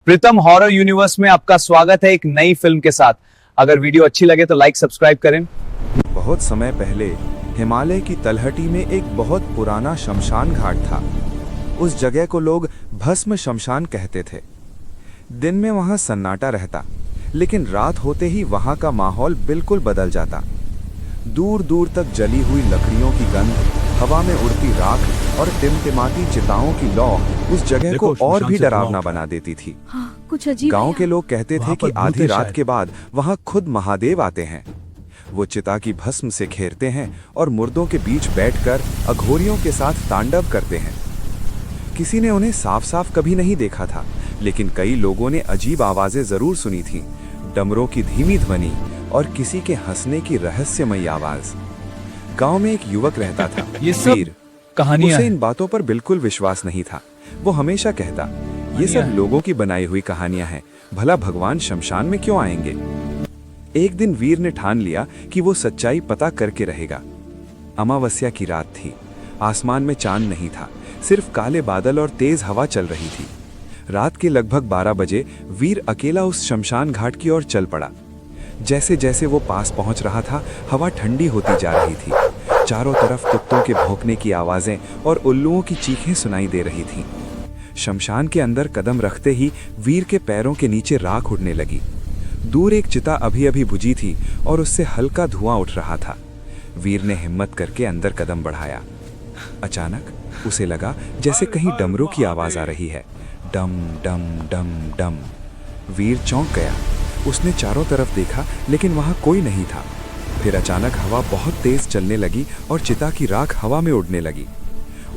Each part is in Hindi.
प्रीतम हॉरर यूनिवर्स में आपका स्वागत है एक नई फिल्म के साथ। अगर वीडियो अच्छी लगे तो लाइक सब्सक्राइब करें। बहुत समय पहले हिमालय की तलहटी में एक बहुत पुराना शमशान घाट था। उस जगह को लोग भस्म शमशान कहते थे। दिन में वहां सन्नाटा रहता, लेकिन रात होते ही वहां का माहौल बिल्कुल बदल जाता। दूर दूर तक जली हुई लकड़ियों की गंध, हवा में उड़ती राख और टिमटिमाती चिताओं की लौ उस जगह को और भी डरावना बना देती थी। हाँ, कुछ अजीब गांव के लोग कहते थे कि आधी रात के बाद वहां खुद महादेव आते हैं। वो चिता की भस्म से घेरते हैं और मुर्दों के बीच बैठकर अघोरियों के साथ तांडव करते हैं। किसी ने उन्हें साफ साफ कभी नहीं देखा था, लेकिन कई लोगों ने अजीब आवाजें जरूर सुनी थी। डमरों की धीमी ध्वनि और किसी के हंसने की रहस्यमयी आवाज। गांव में एक युवक रहता था, ये सब वीर। कहानियां उसे हैं। इन बातों पर बिल्कुल विश्वास नहीं था। वो हमेशा कहता, ये सब लोगों की बनाई हुई कहानियां हैं, भला भगवान शमशान में क्यों आएंगे। एक दिन वीर ने ठान लिया कि वो सच्चाई पता करके रहेगा। अमावस्या की रात थी। आसमान में चांद नहीं था, सिर्फ काले बादल और तेज हवा चल रही थी। रात के लगभग 12 बजे वीर अकेला उस शमशान घाट की ओर चल पड़ा। जैसे जैसे वो पास पहुंच रहा था, हवा ठंडी होती जा रही थी। चारों तरफ कुत्तों के भौंकने की आवाजें और उल्लुओं की चीखें सुनाई दे रही थीं। शमशान के अंदर कदम रखते ही वीर के पैरों के नीचे राख उड़ने लगी। दूर एक चिता अभी अभी बुझी थी और उससे हल्का धुआं उठ रहा था। वीर ने हिम्मत करके अंदर कदम बढ़ाया। अचानक उसे लगा जैसे कहीं डमरू की आवाज आ रही है, डम डम डम डम। वीर चौंक गया। उसने चारों तरफ देखा, लेकिन वहां कोई नहीं था। फिर अचानक हवा बहुत तेज चलने लगी और चिता की राख हवा में उड़ने लगी।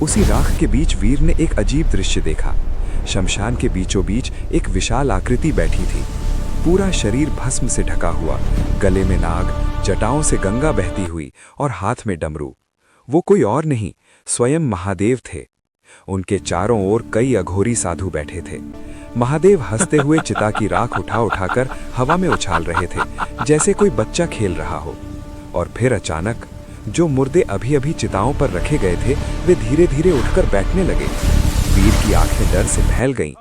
उसी राख के बीच वीर ने एक अजीब दृश्य देखा। शमशान के बीचों बीच एक विशाल आकृति बैठी थी, पूरा शरीर भस्म से ढका हुआ, गले में नाग, जटाओं से गंगा बहती हुई और हाथ में डमरू। वो कोई और नहीं, स्वयं महादेव थे। उनके चारों ओर कई अघोरी साधु बैठे थे। महादेव हंसते हुए चिता की राख उठा उठाकर हवा में उछाल रहे थे, जैसे कोई बच्चा खेल रहा हो। और फिर अचानक जो मुर्दे अभी अभी चिताओं पर रखे गए थे, वे धीरे धीरे उठकर बैठने लगे। वीर की आंखें डर से फैल गईं।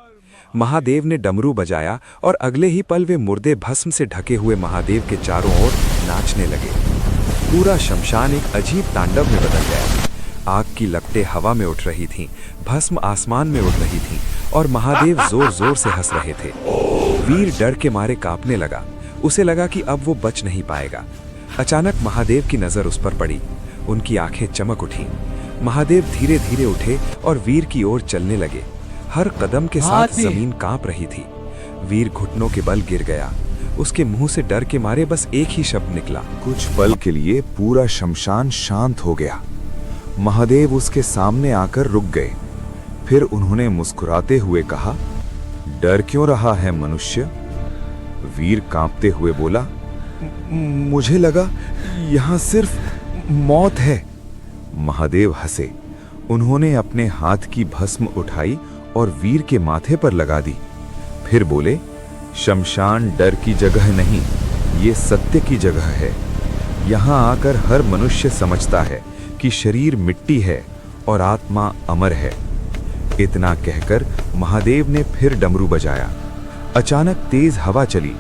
महादेव ने डमरू बजाया और अगले ही पल वे मुर्दे भस्म से ढके हुए महादेव के चारों ओर नाचने लगे। पूरा शमशान एक अजीब तांडव में बदल गया। आग की लपटें हवा में उठ रही थीं, भस्म आसमान में उड़ रही थी और महादेव जोर जोर से हंस रहे थे। वीर डर के मारे कांपने लगा। उसे लगा कि अब वो बच नहीं पाएगा। अचानक महादेव की नजर उस पर पड़ी। उनकी आंखें चमक उठी। महादेव धीरे धीरे उठे और वीर की ओर चलने लगे। हर कदम के साथ जमीन कांप रही थी। वीर घुटनों के बल गिर गया। उसके मुंह से डर के मारे बस एक ही शब्द निकला। कुछ पल के लिए पूरा शमशान शांत हो गया। महादेव उसके सामने आकर रुक गए। फिर उन्होंने मुस्कुराते हुए कहा, डर क्यों रहा है मनुष्य? वीर कांपते हुए बोला, मुझे लगा यहां सिर्फ मौत है। महादेव हंसे। उन्होंने अपने हाथ की भस्म उठाई और वीर के माथे पर लगा दी। फिर बोले, शमशान डर की जगह नहीं, ये सत्य की जगह है। यहां आकर हर मनुष्य समझता है कि शरीर मिट्टी है और आत्मा अमर है। इतना कहकर महादेव ने फिर डमरू बजाया। अचानक तेज हवा चली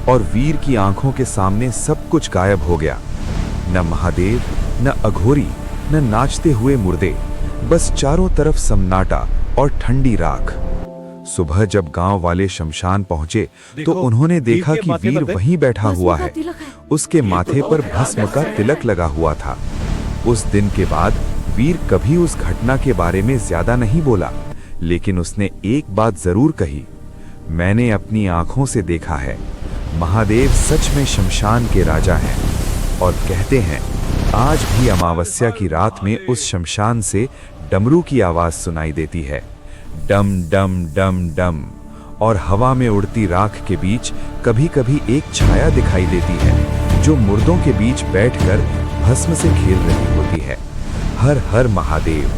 और वीर की आंखों के सामने सब कुछ गायब हो गया। न महादेव, न अघोरी, न नाचते हुए मुर्दे, बस चारों तरफ सन्नाटा और ठंडी राख। सुबह जब गांव वाले शमशान पहुंचे तो उन्होंने देखा कि वीर वहीं बैठा हुआ है। उसके माथे पर भस्म का तिलक लगा हुआ था। उस दिन के बाद वीर कभी उस घटना के बारे में ज्यादा नहीं बोला, लेकिन उसने एक बात जरूर कही, मैंने अपनी आंखों से देखा है, महादेव सच में शमशान के राजा हैं। और कहते हैं आज भी अमावस्या की रात में उस शमशान से डमरू की आवाज सुनाई देती है, डम डम डम डम। और हवा में उड़ती राख के बीच कभी कभी एक छाया दिखाई देती है, जो मुर्दों के बीच बैठकर भस्म से खेल रही होती है। हर हर महादेव।